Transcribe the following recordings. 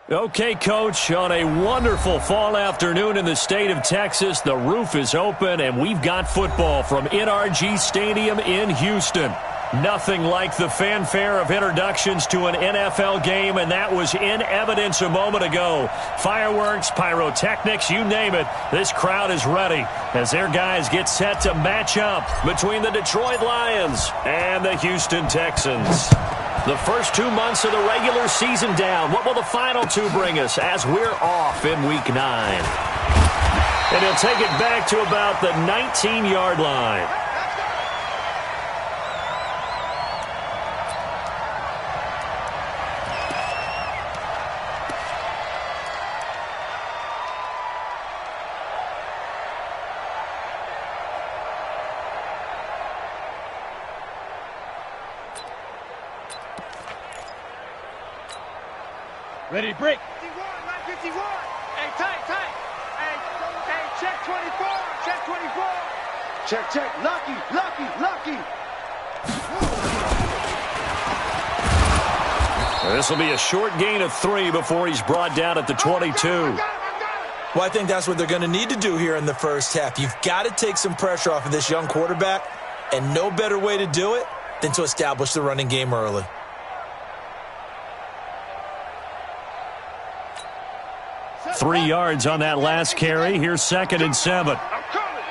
Okay, Coach, on a wonderful fall afternoon in the state of Texas, the roof is open, and we've got football from NRG Stadium in Houston. Nothing like the fanfare of introductions to an NFL game, and that was in evidence a moment ago. Fireworks, pyrotechnics, you name it, this crowd is ready as their guys get set to match up between the Detroit Lions and the Houston Texans. The first 2 months of the regular season down. What will the final two bring us as we're off in Week 9? And he'll take it back to about the 19-yard line. Ready to break. 51, 951. Hey, tight. Hey, check 24. Check 24. Check. Lucky. This will be a short gain of 3 before he's brought down at the 22. Well, I think that's what they're going to need to do here in the first half. You've got to take some pressure off of this young quarterback, and no better way to do it than to establish the running game early. Three yards on that last carry. Here's 2nd and 7. I'm coming.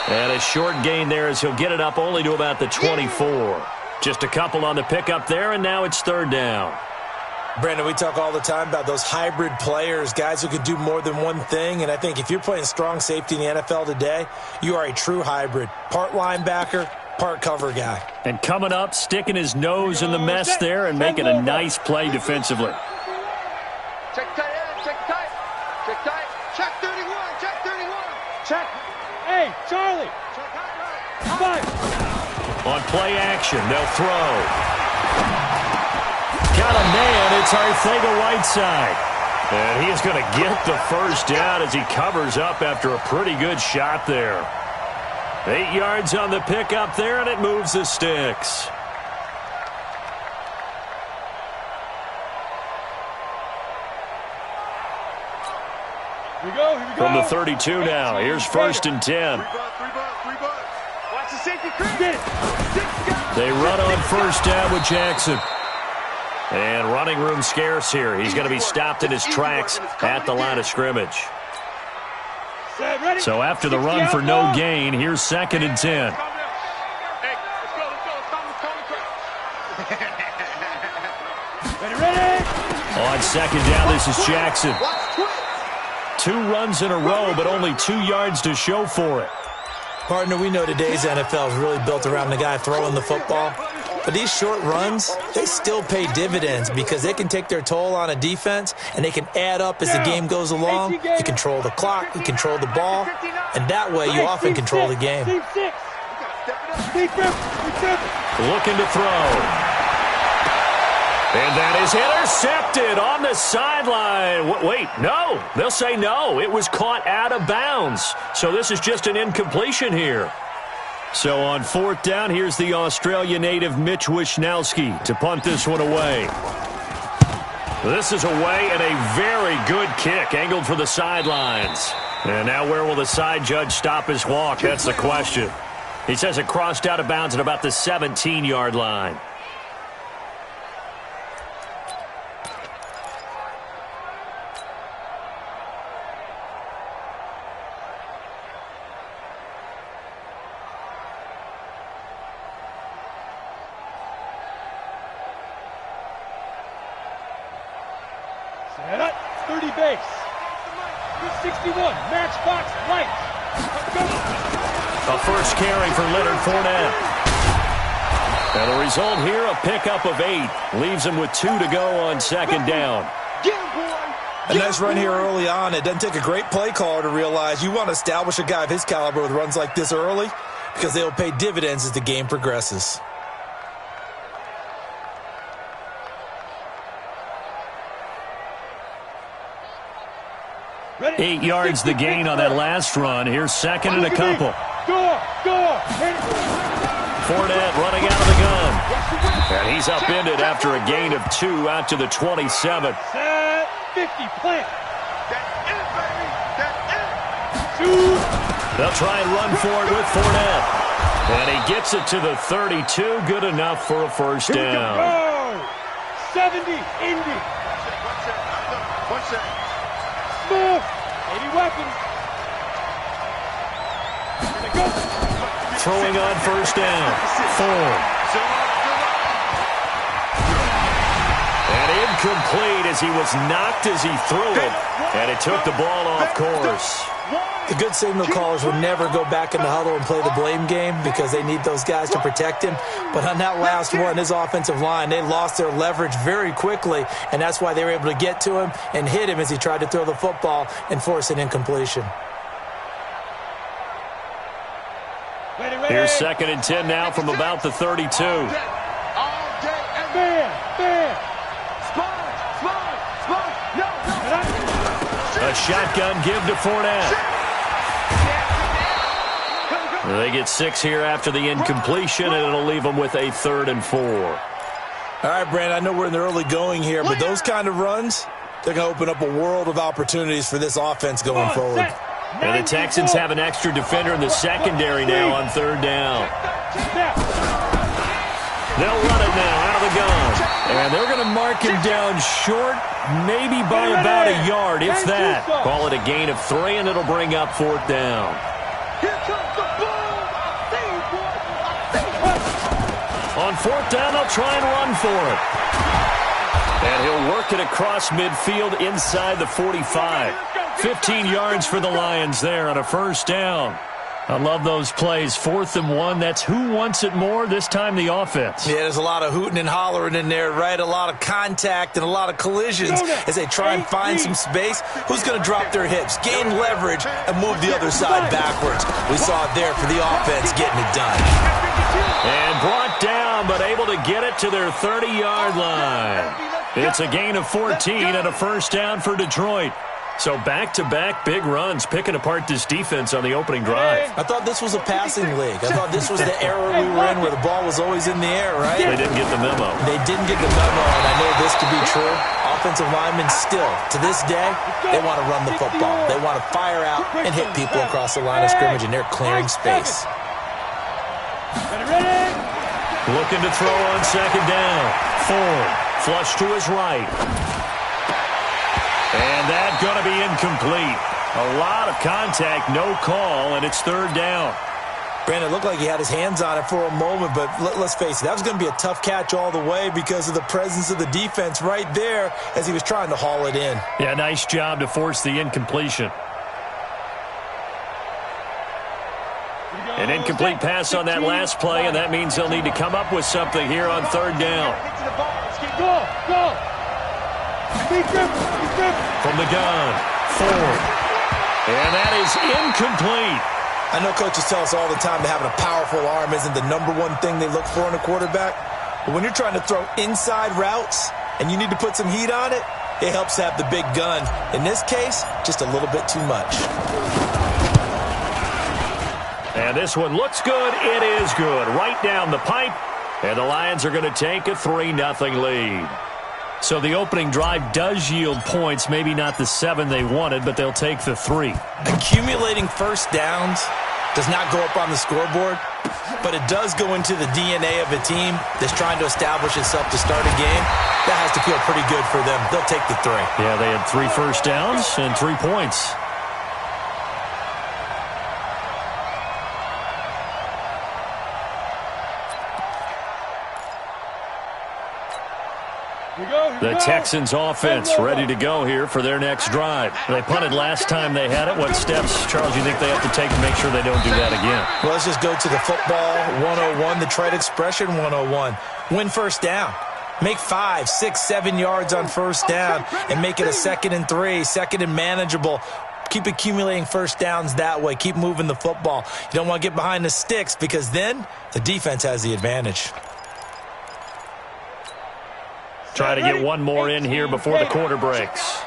And a short gain there as he'll get it up only to about the 24. Just a couple on the pickup there, and now it's 3rd down. Brandon, we talk all the time about those hybrid players, guys who could do more than one thing, and I think if you're playing strong safety in the NFL today, you are a true hybrid. Part linebacker, part cover guy. And coming up, sticking his nose in the mess there and making a nice play defensively. Check tight. Check 31. Check. Hey, Charlie. Check high. 5. On play action, they'll throw. Got a man, it's Arcega-Whiteside. And he is going to get the first down as he covers up after a pretty good shot there. 8 yards on the pickup there, and it moves the sticks. Here we go. From the 32 now, here's 1st and 10. 3 bucks. Watch the safety creep. Get it. They run on 1st down with Jackson. And running room scarce here. He's going to be stopped in his tracks at the line of scrimmage. So after the run for no gain, here's 2nd and 10. Hey, let's go. Ready. On 2nd down, this is Jackson. 2 runs in a row, but only 2 yards to show for it. Partner, we know today's NFL is really built around the guy throwing the football. But these short runs, they still pay dividends because they can take their toll on a defense and they can add up as the game goes along. You control the clock, you control the ball, and that way you often control the game. Looking to throw. And that is intercepted on the sideline. Wait, no. They'll say no. It was caught out of bounds. So this is just an incompletion here. So on 4th down, here's the Australia native Mitch Wishnowsky to punt this one away. This is away and a very good kick angled for the sidelines. And now where will the side judge stop his walk? That's the question. He says it crossed out of bounds at about the 17-yard line. Set up. 30 base. 61. Matchbox lights. A first carry for Leonard Fournette. And the result here, a pickup of 8. Leaves him with 2 to go on 2nd down. A nice run here early on. It doesn't take a great play caller to realize you want to establish a guy of his caliber with runs like this early because they will pay dividends as the game progresses. 8 yards the gain on that last run. Here's second and a couple. Fournette running out of the gun. And he's upended after a gain of 2 out to the 27. Set 50, plant. That's it, baby. That's it. They'll try and run for it with Fournette. And he gets it to the 32. Good enough for a first down. Go! 70, Indy. One sec. Move. 80 weapons. Here they go. Throwing on first down. Ford. And incomplete as he was knocked as he threw it. And it took the ball off course. The good signal callers would never go back in the huddle and play the blame game because they need those guys to protect him. But on that last one, his offensive line, they lost their leverage very quickly, and that's why they were able to get to him and hit him as he tried to throw the football and force an incompletion. Here's second and 10 now from about the 32. Man. A shotgun give to Fournette. They get 6 here after the incompletion, and it'll leave them with a 3rd and 4. All right, Brandon, I know we're in the early going here, but those kind of runs, they're going to open up a world of opportunities for this offense going forward. And the Texans have an extra defender in the secondary now on 3rd down. They'll run it now out of the gun. And they're going to mark him down short, maybe by about a yard, if that. Call it a gain of 3, and it'll bring up 4th down. Here comes the ball. On 4th down, they'll try and run for it. And he'll work it across midfield inside the 45. 15 yards for the Lions there on a first down. I love those plays. 4th and 1. That's who wants it more, this time the offense. Yeah, there's a lot of hooting and hollering in there, right? A lot of contact and a lot of collisions as they try and find some space. Who's going to drop their hips, gain leverage, and move the other side backwards? We saw it there for the offense getting it done. And brought down, but able to get it to their 30-yard line. It's a gain of 14 and a first down for Detroit. So back-to-back big runs picking apart this defense on the opening drive. I thought this was a passing league. I thought this was the era we were in where the ball was always in the air, right? They didn't get the memo. They didn't get the memo, and I know this to be true. Offensive linemen still, to this day, they want to run the football. They want to fire out and hit people across the line of scrimmage, and they're clearing space. Looking to throw on second down. Ford, flush to his right. And that's going to be incomplete. A lot of contact, no call, and it's 3rd down. Brandon, it looked like he had his hands on it for a moment, but let's face it, that was going to be a tough catch all the way because of the presence of the defense right there as he was trying to haul it in. Yeah, nice job to force the incompletion. An incomplete pass on that last play, and that means they'll need to come up with something here on 3rd down. Go! From the gun, Ford. And that is incomplete. I know coaches tell us all the time that having a powerful arm isn't the number one thing they look for in a quarterback. But when you're trying to throw inside routes and you need to put some heat on it, it helps to have the big gun. In this case, just a little bit too much. And this one looks good. It is good. Right down the pipe. And the Lions are going to take a 3-0 lead. So the opening drive does yield points, maybe not the 7 they wanted, but they'll take the 3. Accumulating first downs does not go up on the scoreboard, but it does go into the DNA of a team that's trying to establish itself to start a game. That has to feel pretty good for them. They'll take the 3. Yeah, they had 3 first downs and 3 points. The Texans offense ready to go here for their next drive. They punted last time they had it. What steps, Charles, you think they have to take to make sure they don't do that again? Well, let's just go to the football 101, the trade expression 101. Win first down. Make 5, 6, 7 yards on first down and make it a 2nd and 3, 2nd and manageable. Keep accumulating first downs that way. Keep moving the football. You don't want to get behind the sticks because then the defense has the advantage. Try to get one more in here before the quarter breaks.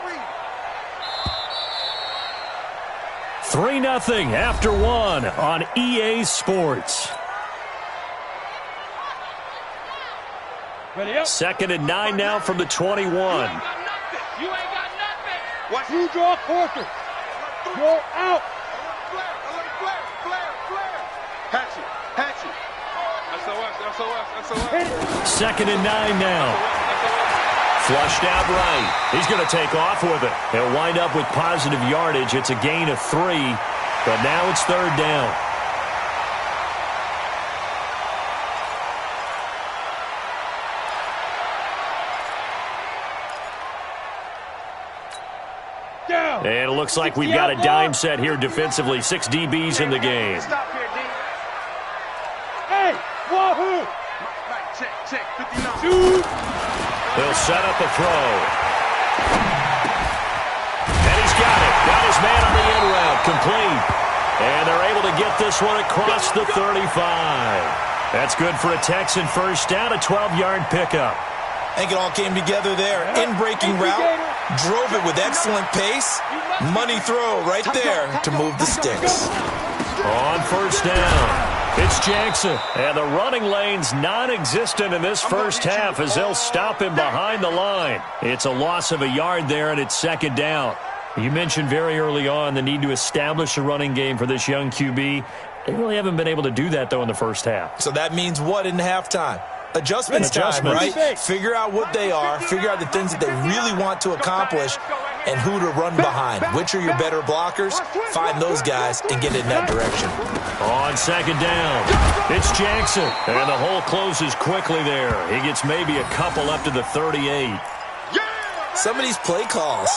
3-0 after one on EA Sports. Ready up. 2nd and 9 now from the 21. You ain't got nothing. Watch. You draw quarter. You're out. Hatchet. SOS. Hit it. 2nd and 9 now. Flushed out right. He's going to take off with it. He'll wind up with positive yardage. It's a gain of 3, but now it's 3rd down. Down. And it looks like we've got a dime set here defensively. 6 DBs in the game. Stop here, D. Hey, wahoo. Right, check. 59. Shoot. They'll set up a throw. And he's got it. Got his man on the in route. Complete. And they're able to get this one across the 35. That's good for a Texan first down, a 12-yard pickup. I think it all came together there. In-breaking route, drove it with excellent pace. Money throw right there to move the sticks. On first down, it's Jackson. And the running lane's non-existent in this first half as they'll stop him behind the line. It's a loss of a yard there, and it's 2nd down. You mentioned very early on the need to establish a running game for this young QB. They really haven't been able to do that, though, in the first half. So that means what in halftime? Adjustments time, right? Figure out what they are, figure out the things that they really want to accomplish, and who to run behind. Which are your better blockers? Find those guys and get in that direction. On 2nd down, it's Jackson. And the hole closes quickly there. He gets maybe a couple up to the 38. Some of these play calls,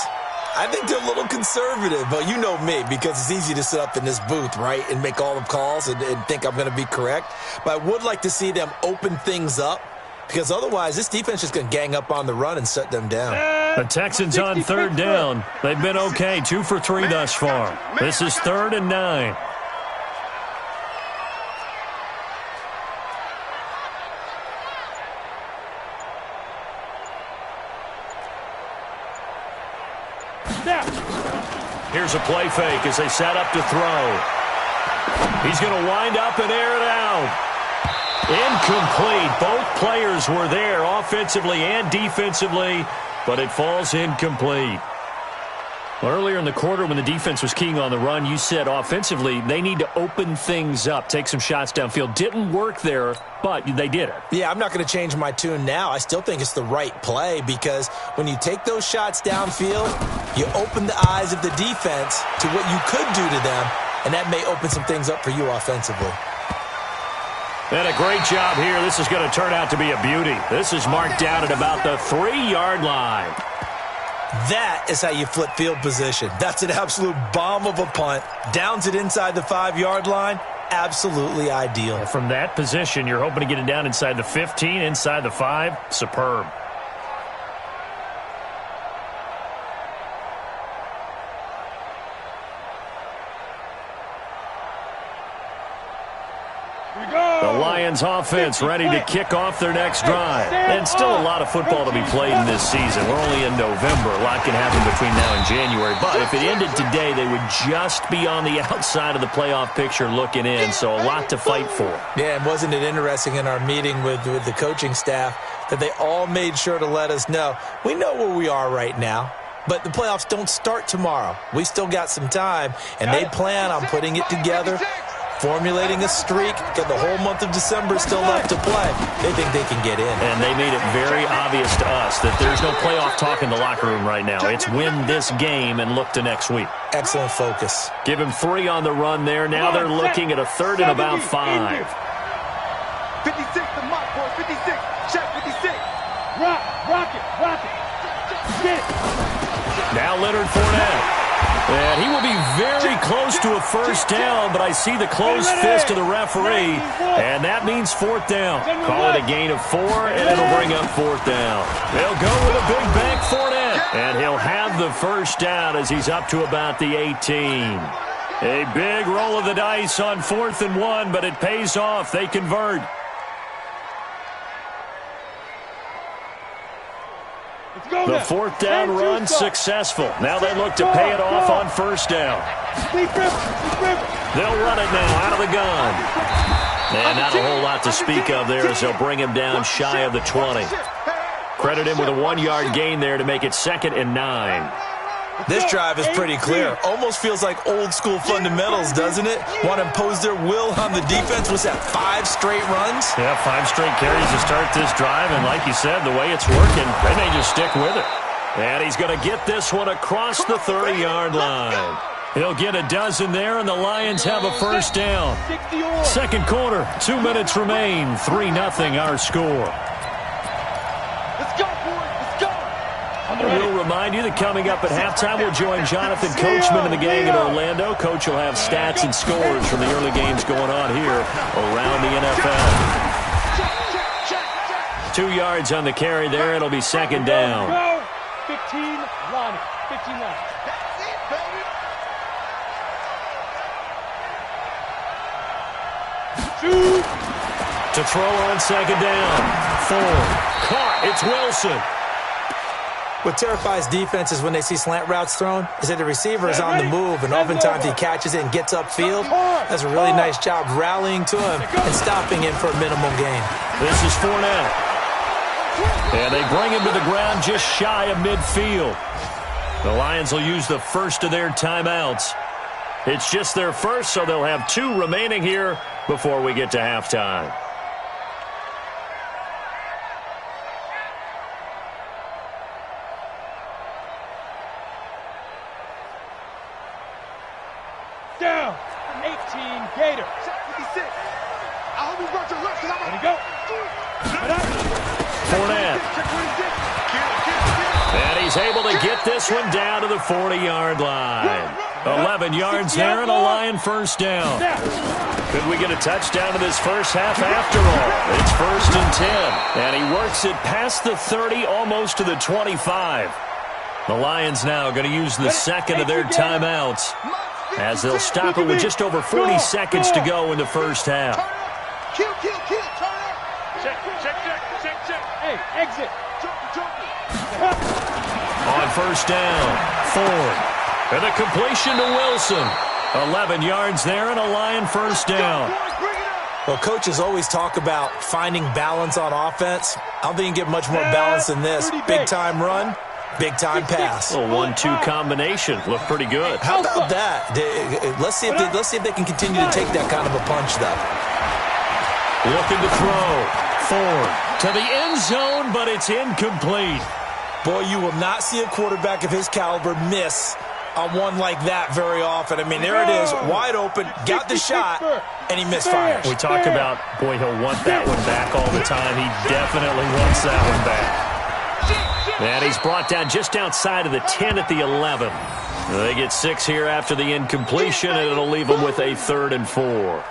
I think they're a little conservative, but you know me, because it's easy to sit up in this booth, right, and make all the calls and think I'm going to be correct. But I would like to see them open things up, because otherwise this defense is going to gang up on the run and shut them down. The Texans on 3rd down. They've been okay, 2 for 3 thus far. This is 3rd and 9. Here's a play fake as they set up to throw. He's going to wind up and air it out. Incomplete. Both players were there offensively and defensively, but it falls incomplete. Earlier in the quarter when the defense was keying on the run, you said offensively they need to open things up, take some shots downfield. Didn't work there, but they did it. Yeah, I'm not going to change my tune now. I still think it's the right play because when you take those shots downfield, you open the eyes of the defense to what you could do to them, and that may open some things up for you offensively. And a great job here. This is going to turn out to be a beauty. This is marked down at about the 3-yard line. That is how you flip field position. That's an absolute bomb of a punt. Downs it inside the 5-yard line. Absolutely ideal. From that position, you're hoping to get it down inside the 15, inside the 5. Superb. The Lions offense ready to kick off their next drive. And still a lot of football to be played in this season. We're only in November. A lot can happen between now and January. But if it ended today, they would just be on the outside of the playoff picture looking in. So a lot to fight for. Yeah, and wasn't it interesting in our meeting with the coaching staff that they all made sure to let us know, we know where we are right now. But the playoffs don't start tomorrow. We still got some time, and they plan on putting it together, formulating a streak, got the whole month of December still left to play. They think they can get in. And they made it very obvious to us that there's no playoff talk in the locker room right now. It's win this game and look to next week. Excellent focus. Give him 3 on the run there. Now they're looking at a 3rd and about 5. 56, the mark, boys. 56. Check 56. Rock it. Get it. Now Leonard Fournette. And he will be very close to a first down, but I see the closed fist of the referee, and that means 4th down. Call it a gain of 4, and it'll bring up 4th down. They'll go with a big bank Fournette, and he'll have the first down as he's up to about the 18. A big roll of the dice on 4th and 1, but it pays off. They convert. Let's go The now. fourth down And run juice up. successful. Now they look to pay it off on first down. Deep river. They'll run it now out of the gun. And not a whole lot to speak of there as they'll bring him down shy of the 20. Credit him with a 1-yard gain there to make it 2nd and 9. This drive is pretty clear. Almost feels like old-school fundamentals, doesn't it? Want to impose their will on the defense. Was that 5 straight runs? Yeah, 5 straight carries to start this drive, and like you said, the way it's working, they may just stick with it. And he's going to get this one across the 30-yard line. He'll get a dozen there, and the Lions have a first down. Second quarter, 2 minutes remain, 3-0 our score. Let's go, boys. Let's go. We'll remind you that coming up at halftime, we'll join Jonathan Coachman and the gang in Orlando. Coach will have stats and scores from the early games going on here around the NFL. 2 yards on the carry there. It'll be second down. Go. 15 line. 15 line. Shoot. To throw on second down. Ford. Caught. It's Wilson. What terrifies defenses when they see slant routes thrown is that the receiver is on the move, and oftentimes he catches it and gets upfield. Does a really nice job rallying to him and stopping him for a minimal gain. This is Fournette. And they bring him to the ground just shy of midfield. The Lions will use the first of their timeouts. It's just their first, so they'll have 2 remaining here before we get to halftime. Down. 18 Gators. I hope he runs your left, 'cause I'm Ready, go. Fournette. And he's able to get this one down to the 40-yard line. 11 yards there and a Lion first down. Could we get a touchdown in this first half after all? It's 1st and 10. And he works it past the 30, almost to the 25. The Lions now going to use the second of their timeouts as they'll stop it with just over 40 seconds to go in the first half. Kill, turn up. Check. Hey, exit. On first down, Ford. And a completion to Wilson. 11 yards there and a Lion first down. Well, coaches always talk about finding balance on offense. I don't think you can get much more balance than this. Big-time run, big-time pass. A 1-2 combination. Looked pretty good. How about that? Let's see if they can continue to take that kind of a punch, though. Looking to throw. Ford to the end zone, but it's incomplete. Boy, you will not see a quarterback of his caliber miss on one like that very often. I mean, there it is, wide open, got the shot, and he misfires. We talk about, boy, he'll want that one back all the time. He definitely wants that one back. And he's brought down just outside of the 10 at the 11. They get 6 here after the incompletion, and it'll leave them with a 3rd and 4.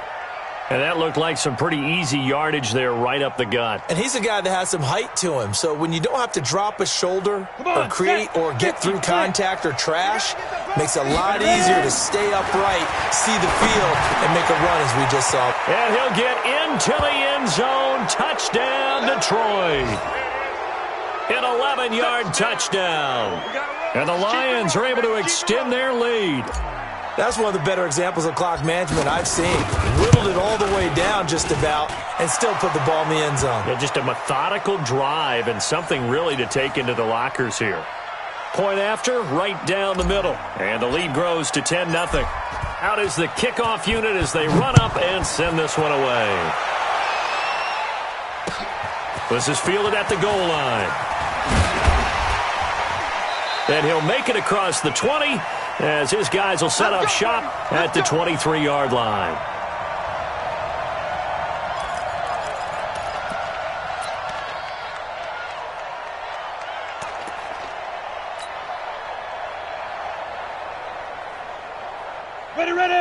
And that looked like some pretty easy yardage there right up the gut. And he's a guy that has some height to him, so when you don't have to drop a shoulder or create or get through contact or trash, makes it a lot easier to stay upright, see the field, and make a run as we just saw. And he'll get into the end zone. Touchdown, Detroit. An 11-yard touchdown. And the Lions are able to extend their lead. That's one of the better examples of clock management I've seen. Whittled it all the way down just about and still put the ball in the end zone. Yeah, just a methodical drive and something really to take into the lockers here. Point after, right down the middle. And the lead grows to 10-0. Out is the kickoff unit as they run up and send this one away. This is fielded at the goal line. And he'll make it across the 20 as his guys will set up shop at the 23-yard line.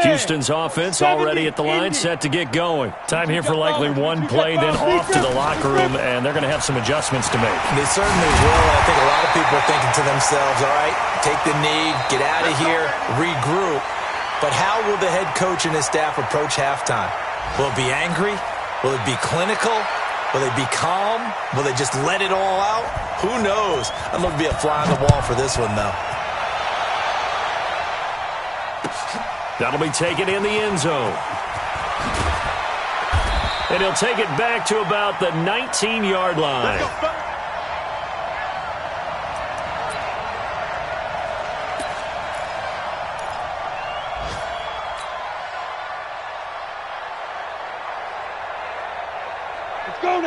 Houston's offense already at the line, set to get going. Time here for likely one play, then off to the locker room, and they're going to have some adjustments to make. They certainly will. I think a lot of people are thinking to themselves, all right, take the knee, get out of here, regroup. But how will the head coach and his staff approach halftime? Will it be angry? Will it be clinical? Will they be calm? Will they just let it all out? Who knows? I'd love to be a fly on the wall for this one, though. That'll be taken in the end zone. And he'll take it back to about the 19-yard line.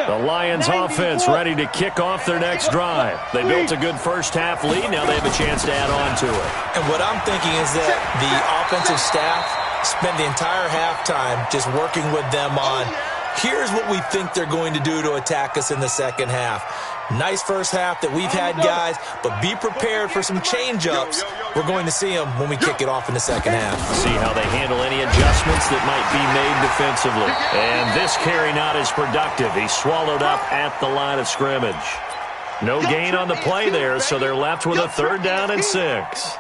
The Lions offense ready to kick off their next drive. They built a good first-half lead. Now they have a chance to add on to it. And what I'm thinking is that the offensive staff spend the entire halftime just working with them on, here's what we think they're going to do to attack us in the second half. Nice first half that we've had, guys, but be prepared for some change-ups. We're going to see them when we kick it off in the second half. See how they handle any adjustments that might be made defensively. And this carry not as productive. He's swallowed up at the line of scrimmage. No gain on the play there, so they're left with a 3rd down and 6.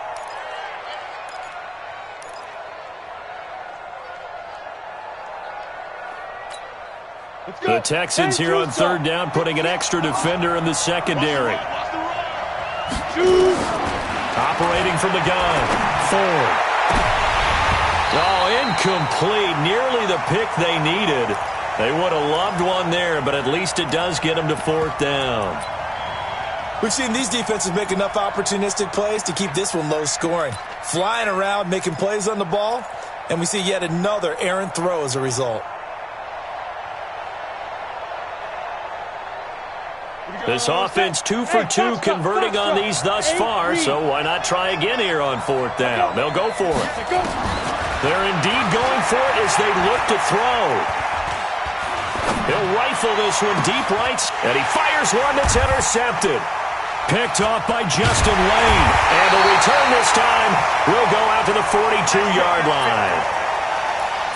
The Texans here on 3rd down, putting an extra defender in the secondary. Operating from the gun. Ford. Oh, incomplete. Nearly the pick they needed. They would have loved one there, but at least it does get them to 4th down. We've seen these defenses make enough opportunistic plays to keep this one low scoring. Flying around, making plays on the ball, and we see yet another errant throw as a result. This offense 2 for 2 converting on these thus far, so why not try again here on 4th down? They'll go for it. They're indeed going for it as they look to throw. He'll rifle this one deep right, and he fires one that's intercepted. Picked off by Justin Lane, and the return this time will go out to the 42-yard line.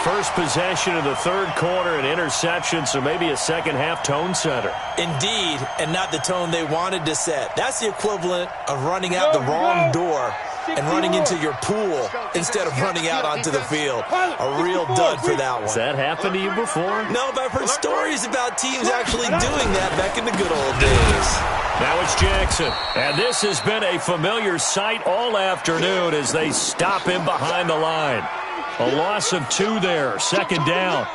First possession of the 3rd quarter, an interception, so maybe a second-half tone setter. Indeed, and not the tone they wanted to set. That's the equivalent of running out the wrong door and running into your pool instead of running out onto the field. A real dud for that one. Has that happened to you before? No, but I've heard stories about teams actually doing that back in the good old days. Now it's Jackson, and this has been a familiar sight all afternoon as they stop him behind the line. A loss of 2 there, 2nd down.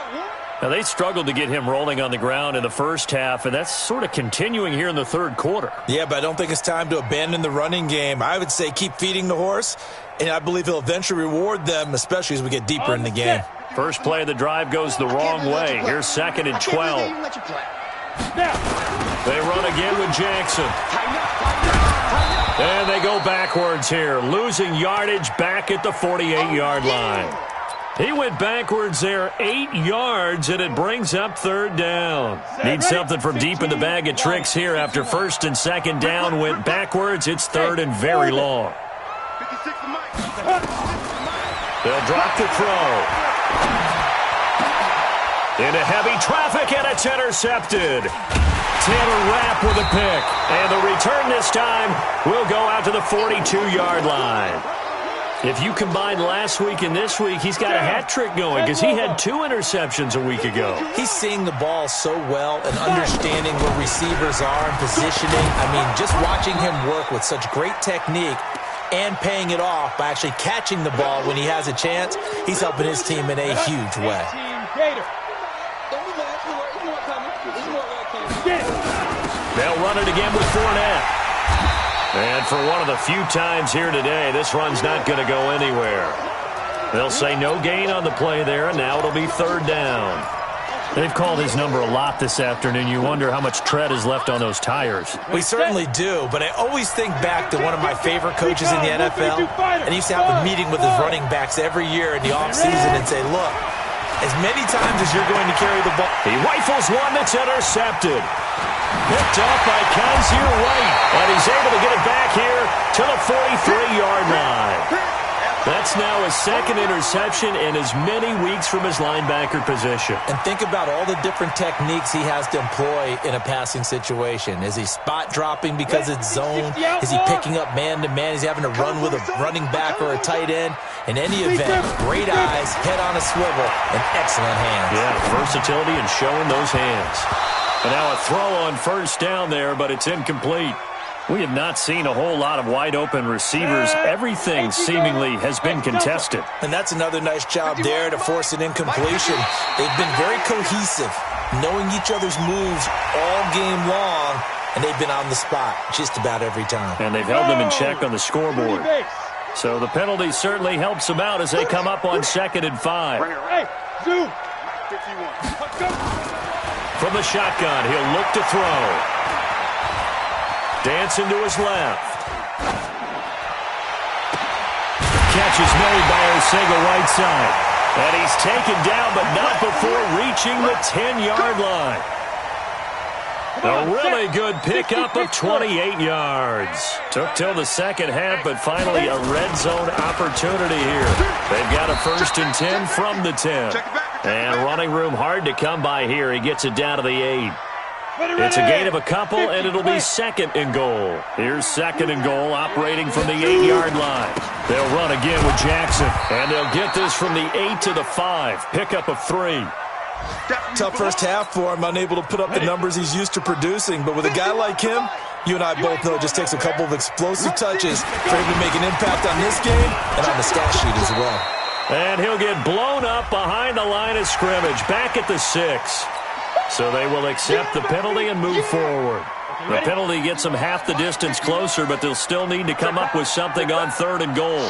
Now, they struggled to get him rolling on the ground in the first half, and that's sort of continuing here in the 3rd quarter. Yeah, but I don't think it's time to abandon the running game. I would say keep feeding the horse, and I believe he'll eventually reward them, especially as we get deeper in the game. First play of the drive goes the wrong way. Here's 2nd and 12. They run again with Jackson. And they go backwards here, losing yardage back at the 48-yard line. He went backwards there 8 yards, and it brings up 3rd down. Need something from deep in the bag of tricks here after 1st and 2nd down went backwards. It's 3rd and very long. They'll drop the throw. Into heavy traffic, and it's intercepted. Taylor Rapp with a pick. And the return this time will go out to the 42-yard line. If you combine last week and this week, he's got a hat trick going because he had 2 interceptions a week ago. He's seeing the ball so well and understanding where receivers are and positioning. I mean, just watching him work with such great technique and paying it off by actually catching the ball when he has a chance, he's helping his team in a huge way. They'll run it again with Fournette. And for one of the few times here today, this run's not going to go anywhere. They'll say no gain on the play there, and now it'll be 3rd down. They've called his number a lot this afternoon. You wonder how much tread is left on those tires. We certainly do, but I always think back to one of my favorite coaches in the NFL, and he used to have a meeting with his running backs every year in the offseason and say, look, as many times as you're going to carry the ball. He rifles one that's intercepted. Picked off by Kaiser White, and he's able to get it back here to the 43-yard line. That's now his 2nd interception in as many weeks from his linebacker position. And think about all the different techniques he has to employ in a passing situation. Is he spot dropping because it's zone? Is he picking up man-to-man? Is he having to run with a running back or a tight end? In any event, great eyes, head on a swivel, and excellent hands. Yeah, versatility and showing those hands. And now a throw on first down there, but it's incomplete. We have not seen a whole lot of wide-open receivers. Everything seemingly has been contested. And that's another nice job there to force an incompletion. They've been very cohesive, knowing each other's moves all game long, and they've been on the spot just about every time. And they've held them in check on the scoreboard. So the penalty certainly helps them out as they come up on 2nd and 5. Hey, zoom. From the shotgun, he'll look to throw. Dancing to his left. Catch is made by Osega right side. And he's taken down, but not before reaching the 10-yard line. A really good pickup of 28 yards. Took till the second half, but finally a red zone opportunity here. They've got a 1st and 10 from the 10. And running room hard to come by here. He gets it down to the 8. It's a gain of a couple, and it'll be 2nd and goal. Here's 2nd and goal, operating from the 8-yard line. They'll run again with Jackson, and they'll get this from the 8 to the 5. Pickup of 3. Tough first half for him, unable to put up the numbers he's used to producing. But with a guy like him, you and I both know it just takes a couple of explosive touches for him to make an impact on this game and on the stat sheet as well. And he'll get blown up behind the line of scrimmage, back at the 6. So they will accept the penalty and move forward. The penalty gets them half the distance closer, but they'll still need to come up with something on 3rd and goal.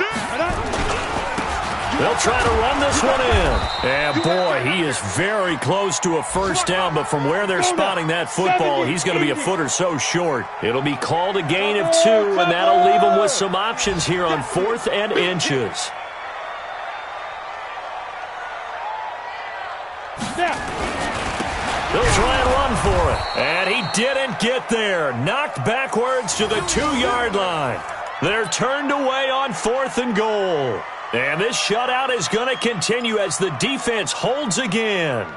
They'll try to run this one in. And, boy, he is very close to a first down, but from where they're spotting that football, he's going to be a foot or so short. It'll be called a gain of 2, and that'll leave them with some options here on 4th and inches. They'll try and run for it. And he didn't get there. Knocked backwards to the 2-yard line. They're turned away on 4th and goal. And this shutout is going to continue as the defense holds again.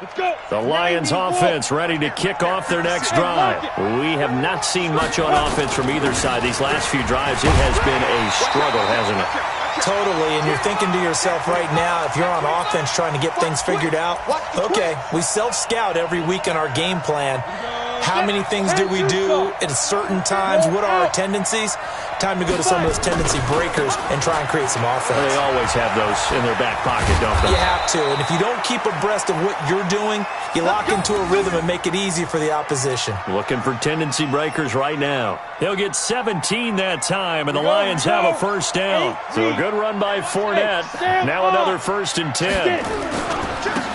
Let's go. The Lions offense ready to kick off their next drive. We have not seen much on offense from either side. These last few drives, it has been a struggle, hasn't it? Totally, and you're thinking to yourself right now, if you're on offense trying to get things figured out, okay, we self-scout every week in our game plan. How many things do we do at certain times? What are our tendencies? Time to go to some of those tendency breakers and try and create some offense. They always have those in their back pocket, don't they? You have to, and if you don't keep abreast of what you're doing, you lock into a rhythm and make it easy for the opposition. Looking for tendency breakers right now. They'll get 17 that time, and the Lions have a first down. So a good run by Fournette. Now another 1st and 10.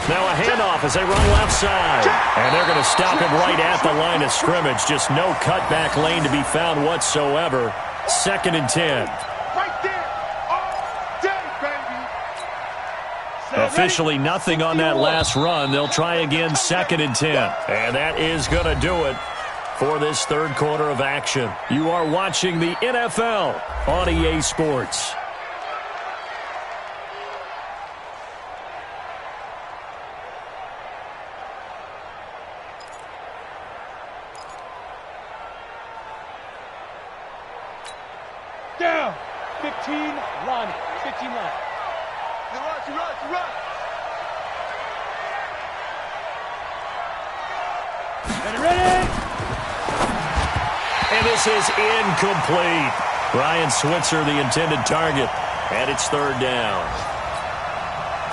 Now a handoff as they run left side. And they're going to stop him right at the line of scrimmage. Just no cutback lane to be found whatsoever. 2nd and 10. Right there. All day, baby. Officially nothing on that last run. They'll try again 2nd and 10. And that is going to do it for this 3rd quarter of action. You are watching the NFL on EA Sports. Down. 15, Lonnie. 15 line. He runs. Ready? And this is incomplete. Ryan Switzer, the intended target, and it's 3rd down.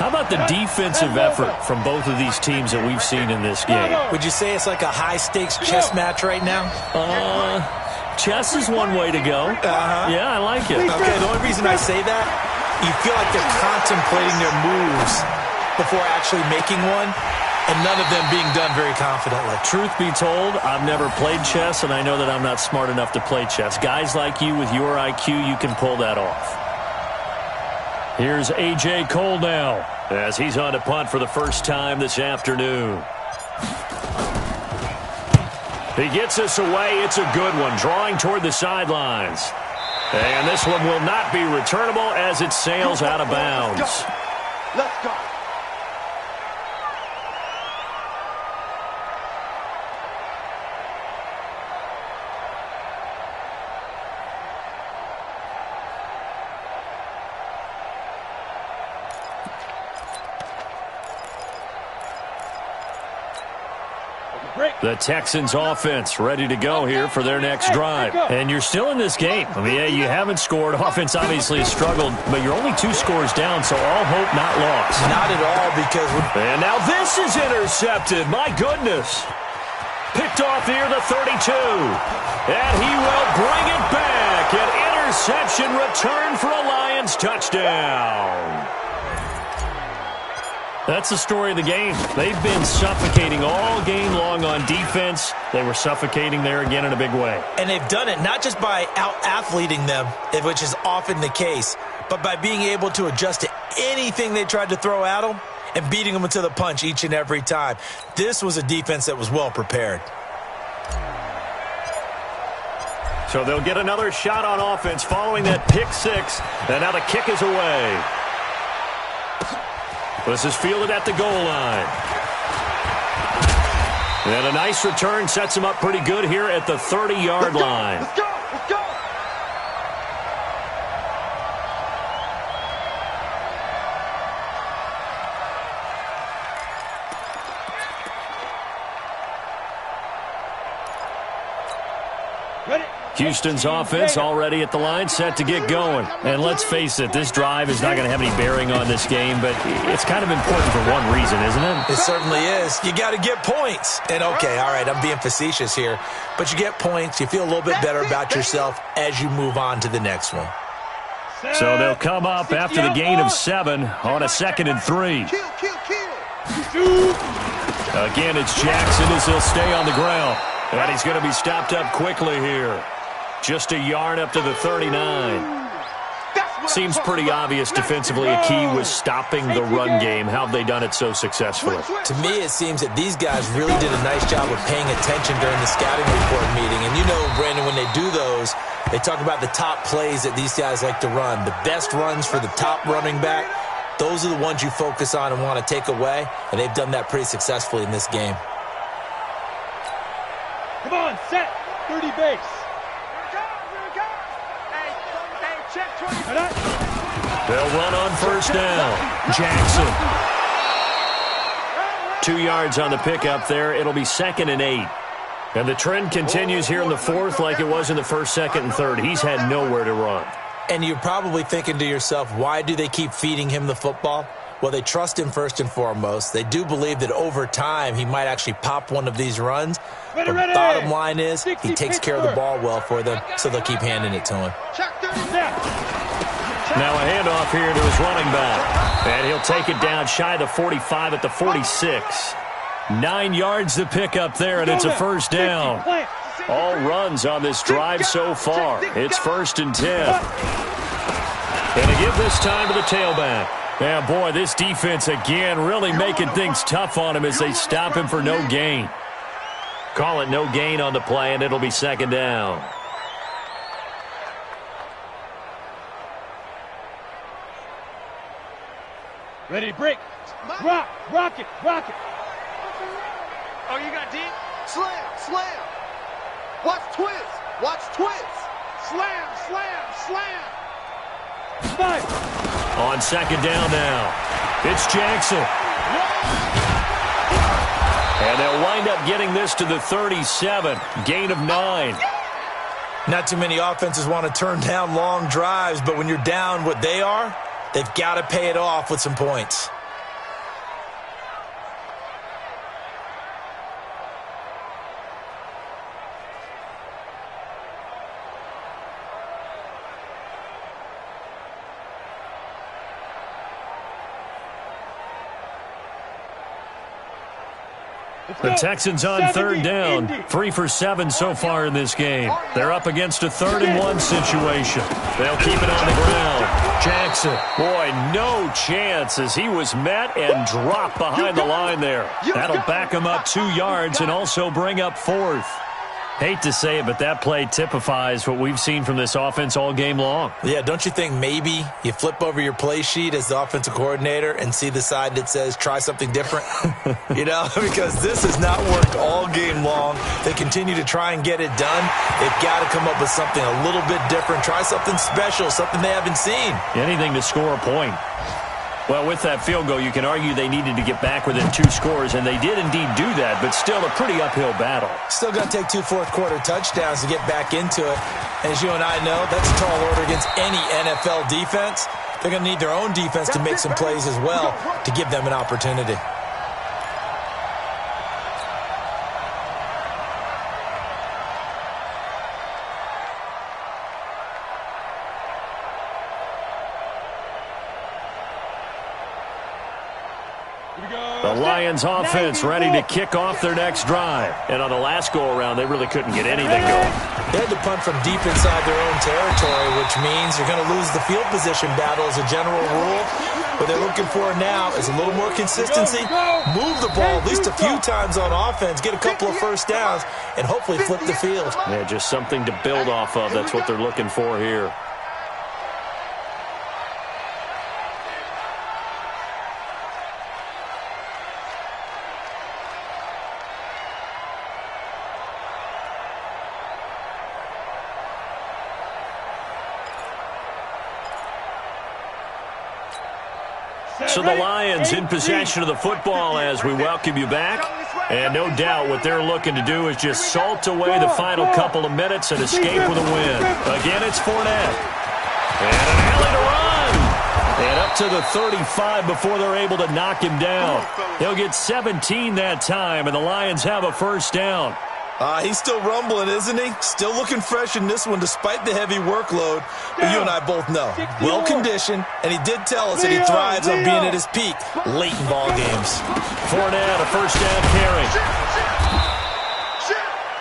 How about the defensive effort from both of these teams that we've seen in this game? Would you say it's like a high-stakes chess match right now? Chess is one way to go. Yeah, I like it. Okay, the only reason I say that, you feel like they're contemplating their moves before actually making one, and none of them being done very confidently. Truth be told, I've never played chess, and I know that I'm not smart enough to play chess. Guys like you with your IQ, you can pull that off. Here's A.J. Cole now as he's on to punt for the first time this afternoon. He gets us away. It's a good one, drawing toward the sidelines. And this one will not be returnable as it sails out of bounds. Let's go. The Texans offense ready to go here for their next drive. And you're still in this game. I mean, yeah, you haven't scored. Offense obviously has struggled, but you're only 2 scores down, so all hope not lost. Not at all, because and now this is intercepted. My goodness. Picked off near the 32. And he will bring it back. An interception return for a Lions touchdown. That's the story of the game. They've been suffocating all game long on defense. They were suffocating there again in a big way. And they've done it not just by out-athleting them, which is often the case, but by being able to adjust to anything they tried to throw at them and beating them to the punch each and every time. This was a defense that was well prepared. So they'll get another shot on offense following that pick 6. And now the kick is away. This is fielded at the goal line. And a nice return sets him up pretty good here at the 30-yard line. Let's go! Let's go! Ready? Houston's offense already at the line, set to get going. And let's face it, this drive is not going to have any bearing on this game, but it's kind of important for one reason, isn't it? It certainly is. You got to get points. And, okay, all right, I'm being facetious here, but you get points. You feel a little bit better about yourself as you move on to the next one. So they'll come up after the gain of 7 on a 2nd and 3. Again, it's Jackson as he'll stay on the ground. And he's going to be stopped up quickly here. Just a yard up to the 39. Seems pretty obvious defensively a key was stopping the run game. How have they done it so successfully? To me, it seems that these guys really did a nice job of paying attention during the scouting report meeting. And you know, Brandon, when they do those, they talk about the top plays that these guys like to run. The best runs for the top running back, those are the ones you focus on and want to take away. And they've done that pretty successfully in this game. Come on, set. 30 base. They'll run on first down. Jackson. 2 yards on the pickup there. It'll be 2nd and 8. And the trend continues here in the 4th like it was in the 1st, 2nd, and 3rd. He's had nowhere to run. And you're probably thinking to yourself, why do they keep feeding him the football? Well, they trust him first and foremost. They do believe that over time he might actually pop one of these runs. But the bottom line is he takes care of the ball well for them, so they'll keep handing it to him. Now a handoff here to his running back. And he'll take it down shy of the 45 at the 46. 9 yards to pick up there, and it's a first down. All runs on this drive so far. It's 1st and 10. And to give this time to the tailback. Yeah, boy, this defense again really making things tough on him as they stop him for no gain. Call it no gain on the play, and it'll be 2nd down. Ready, break. Rock it. Oh, you got deep? Slam. Watch twist. Slam. 5. On 2nd down now, it's Jackson. And they'll wind up getting this to the 37. Gain of 9. Not too many offenses want to turn down long drives, but when you're down what they are, they've got to pay it off with some points. The Texans on 3rd down. 3 for 7 so far in this game. They're up against a 3rd and 1 situation. They'll keep it on the ground. Jackson, boy, no chance as he was met and dropped behind the line there. That'll back him up 2 yards and also bring up 4th. Hate to say it, but that play typifies what we've seen from this offense all game long. Yeah, don't you think maybe you flip over your play sheet as the offensive coordinator and see the side that says try something different? You know, because this has not worked all game long. They continue to try and get it done. They've got to come up with something a little bit different. Try something special, something they haven't seen. Anything to score a point. Well, with that field goal, you can argue they needed to get back within 2 scores, and they did indeed do that, but still a pretty uphill battle. Still got to take 2 fourth-quarter touchdowns to get back into it. And as you and I know, that's a tall order against any NFL defense. They're going to need their own defense to make some plays as well to give them an opportunity. The Lions offense ready to kick off their next drive. And on the last go-around, they really couldn't get anything going. They had to punt from deep inside their own territory, which means you're going to lose the field position battle as a general rule. What they're looking for now is a little more consistency, move the ball at least a few times on offense, get a couple of first downs, and hopefully flip the field. Yeah, just something to build off of. That's what they're looking for here. So the Lions in possession of the football as we welcome you back. And no doubt what they're looking to do is just salt away the final couple of minutes and escape with a win. Again, it's Fournette. And an alley to run. And up to the 35 before they're able to knock him down. He'll get 17 that time, and the Lions have a first down. He's still rumbling, isn't he? Still looking fresh in this one despite the heavy workload. But you and I both know, well-conditioned, and he did tell us that he thrives on being at his peak late in ball games. Fournette, a first down carry.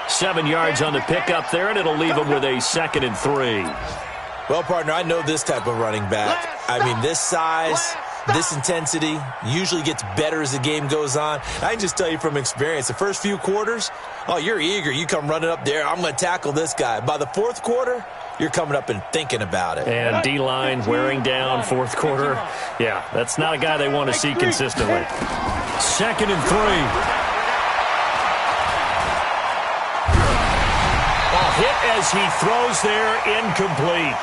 7 yards on the pickup there, and it'll leave him with a 2nd and 3. Well, partner, I know this type of running back. I mean, this size, this intensity usually gets better as the game goes on. I can just tell you from experience, the first few quarters, oh, you're eager. You come running up there, I'm going to tackle this guy. By the 4th quarter, you're coming up and thinking about it. And D-line wearing down 4th quarter. Yeah, that's not a guy they want to see consistently. 2nd and 3. A hit as he throws there, incomplete.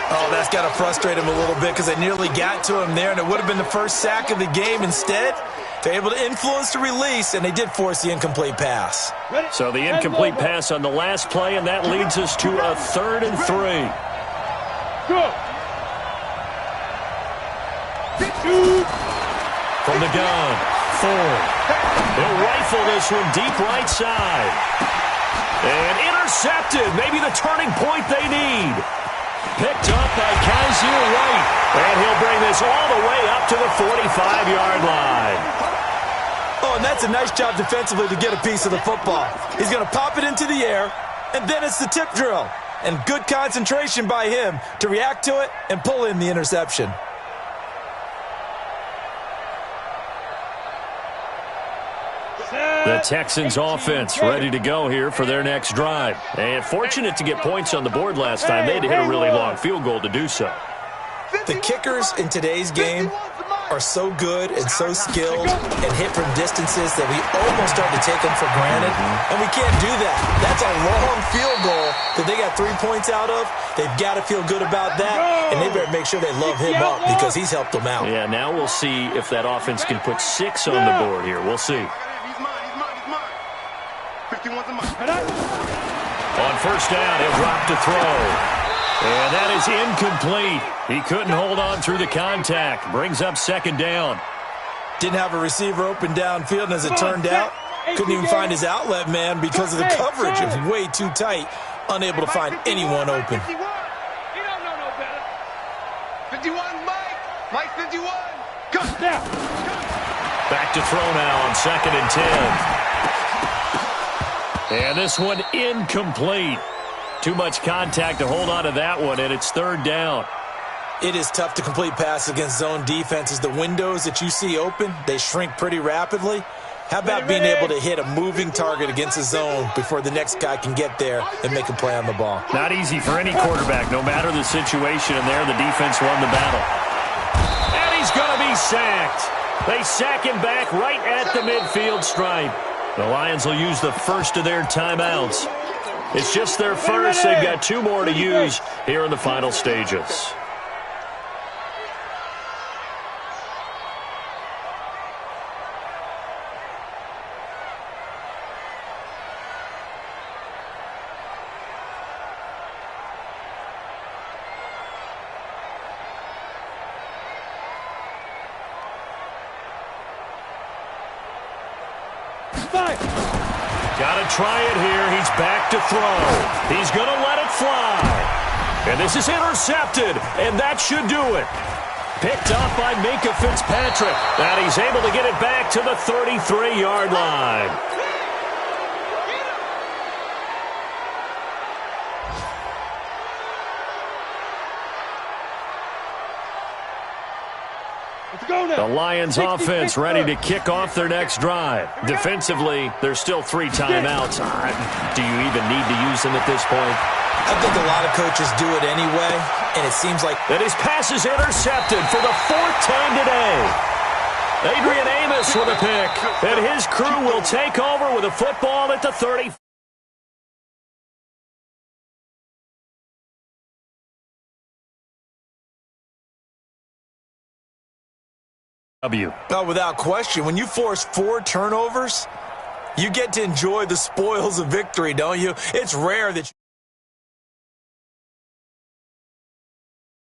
Oh, that's got to frustrate him a little bit because they nearly got to him there, and it would have been the first sack of the game. Instead, they're able to influence the release, and they did force the incomplete pass. So the incomplete pass on the last play, and that leads us to a 3rd and 3. From the gun, Ford. They'll rifle this one deep right side. And intercepted, maybe the turning point they need. Picked up by Kaiser White. And he'll bring this all the way up to the 45-yard line. Oh, and that's a nice job defensively to get a piece of the football. He's going to pop it into the air, and then it's the tip drill. And good concentration by him to react to it and pull in the interception. The Texans offense ready to go here for their next drive. And fortunate to get points on the board last time. They had to hit a really long field goal to do so. The kickers in today's game are so good and so skilled and hit from distances that we almost start to take them for granted. And we can't do that. That's a long field goal that they got 3 points out of. They've got to feel good about that, and they better make sure they love him up because he's helped them out. Yeah, now we'll see if that offense can put 6 on the board here. We'll see. On first down, he'll drop to throw. And that is incomplete. He couldn't hold on through the contact. Brings up 2nd down. Didn't have a receiver open downfield, and as it turned out, couldn't even find his outlet man because of the coverage. It was way too tight. Unable to find anyone open. 51, Mike. Mike 51. Go. Back to throw now on 2nd and 10. And this one incomplete. Too much contact to hold on to that one, and it's 3rd down. It is tough to complete passes against zone defenses. The windows that you see open, they shrink pretty rapidly. How about being able to hit a moving target against a zone before the next guy can get there and make a play on the ball? Not easy for any quarterback, no matter the situation, and there the defense won the battle. And he's going to be sacked. They sack him back right at the midfield stripe. The Lions will use the first of their timeouts. It's just their first. They've got 2 more to use here in the final stages. Five. Got to try it here. He's back to throw. He's going to let it fly. And this is intercepted, and that should do it. Picked up by Minka Fitzpatrick. And he's able to get it back to the 33-yard line. Let's go now. The Lions offense ready to kick off their next drive. Defensively, there's still 3 timeouts. Do you even need to use them at this point? I think a lot of coaches do it anyway, and it seems like... And his pass is intercepted for the 4th time today. Adrian Amos with a pick. And his crew will take over with a football at the 30. Oh, without question. When you force 4 turnovers, you get to enjoy the spoils of victory, don't you? It's rare that...